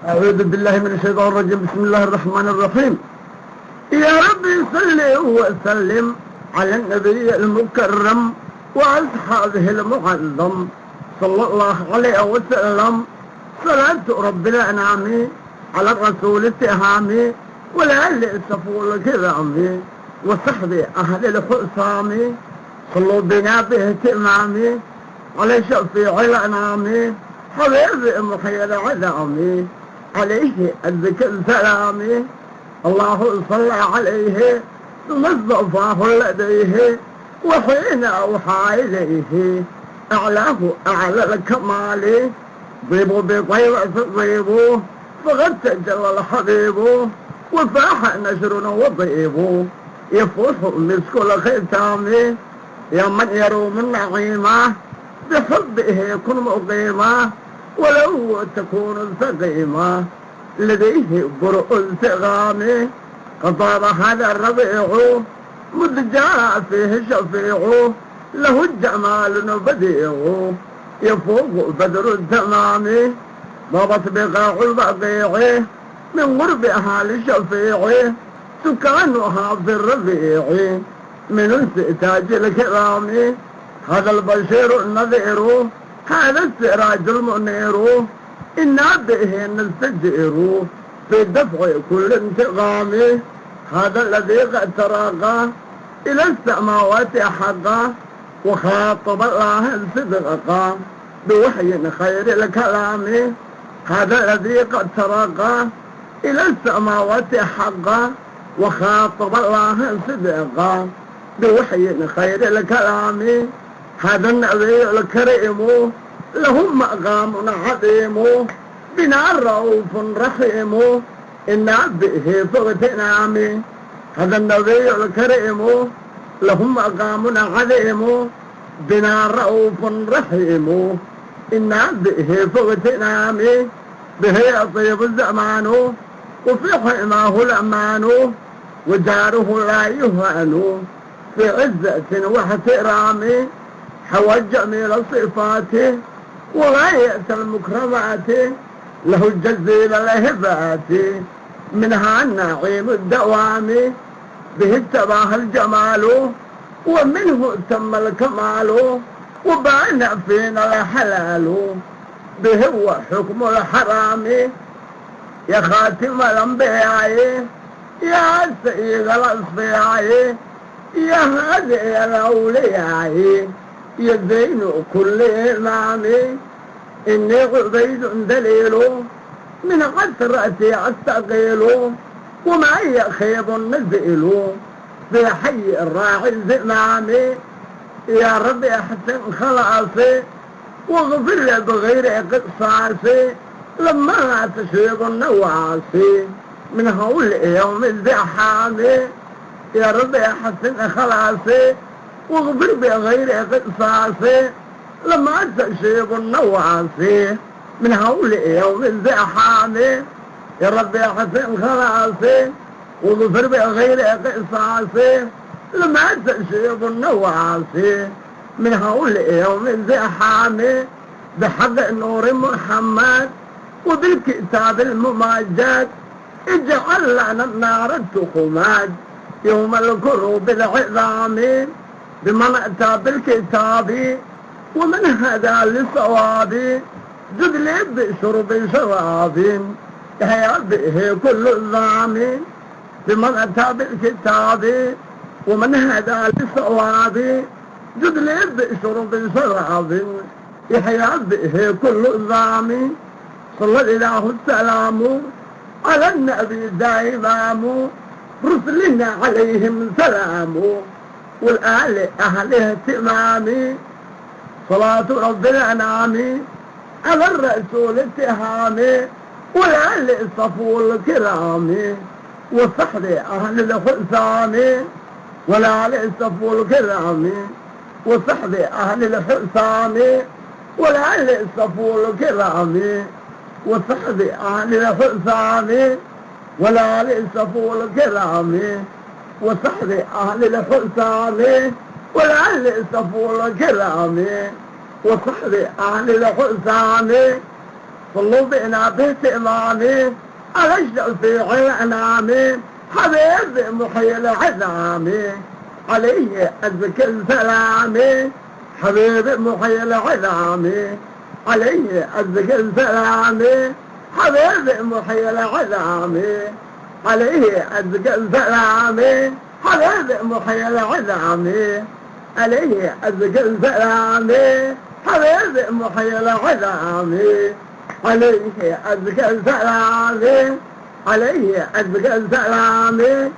أعوذ بالله من الشيطان الرجيم. بسم الله الرحمن الرحيم. يا ربي صل وسلم على النبي المكرم وأصحابه المعظم صلى الله عليه وسلم. صلاة رب الأنعام على الرسول التهامي والآل الصفو الكرام وصحبه أهل الحسام. صلوا بنا باهتمام على شفيع الأنعام حبيب محيي العظام عليه الذكر السلام. الله صلى عليه ثم اصطفاه لديه وحين أوحى إليه أعلاه أعلى الكمال. ضيبوا بطيبة ضيبوا فقد تجلى الحبيب وفاح نشر وضيبوا يفوح مسك الختام. يا من يروم النعيمة بحبه كن مقيمة ولو تكون سقيمة لديه برء التغام. قد طاب هذا الربيع مذ جاء فيه شفيع له الجمال بديع يفوق بدر التمام. ضبط بقاع البقيع من قرب أهل الشفيع سكانها في الربيع من انتاج الكرام. هذا البشير النذير هذا السراج المنير إنا به نستجير في دفع كل انتقام. هذا الذي قد تراقى إلى السماوات حقا وخاطب الله صدقا بوحي خير الكلام. هذا الذي قد تراقى إلى السماوات حقا وخاطب الله صدقا بوحي خير الكلام. هذا النبي الكريم له مقام عظيم بنا رؤوف رحيم إنا به فاغتنام. هذا النبي الكريم له مقام عظيم بنا رؤوف رحيم إنا به فاغتنام. به يطيب الزمان وفي حماه الأمان وجاره لا يهان في عزة واحترام. حوى جميل صفاته وغاية المكرمات له الجزيل الهبات منها النعيم الدوام. به اتباه الجمال ومنه تم الكمال وبان فينا الحلال. به هو حكم الحرام. يا خاتم الأنبياء يا سيد الأصفياء يا هادي الأولياء يا زين كل إمام. إني عبيد دليل من عثرتي أستقيل ومعي خيب نزيل في حي الراعي الزمام. يا رب أحسن خلاصي واغفر لي بغير قصاصي لما تشيب النواسي من هول يوم الزحام. يا رب أحسن خلاصي واغفر بغير قصاصي لما تشيب النواسي من هول يوم الزحام. يا رب أحسن خلاصي واغفر بغير قصاصي لما تشيب النواسي من هول يوم الزحام. بحق نور محمد وبالكتاب الممجد اجعل لنا النار التخماد يوم الكروب العظام. بمن أتى بالكتاب ومن هدى للصواب زد لي بشرب شراب يحيى به كل الظام. بمن أتى بالكتاب ومن هدى للصواب زد لي بشرب شراب يحيى به كل الظام. صلى الله السلام على النبي دائما رسلنا عليهم سلام والآل أهل اهتمام. صلاة رب الأنعام على الرسول التهامي والآل الصفو الكرام وصحب أهل الحسام والآل الصفو الكرام وصحب أهل الحسام والآل الصفو الكرام وصحب أهل الحسام والآل الصفو الكرام وصحب أهل الحسام والآل الصفو الكرام وصحب أهل الحسام صلوا بنا بيت إمامي على الشفيع الأنامي حبيب محيي العظامي عليه أزكى السلامي حبيب محيي العظامي عليه أزكى السلامي حبيب محيي العظامي عليه أزكى السلامي حبيب محيي العظامي عليه أزكى السلامي حبيب محيي العظامي عليه أزكى السلامي عليه أزكى السلامي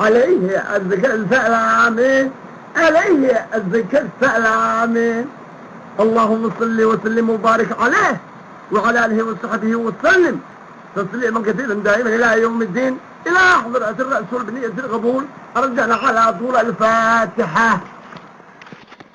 عليه أزكى السلامي عليه أزكى السلامي اللهم صل وسلم وبارك عليه وعلى آله وصحبه وسلم تسليما كثيرا دائما إلى يوم الدين إلى حضرة الرسول بنية القبول أرجعنا على طول الفاتحة.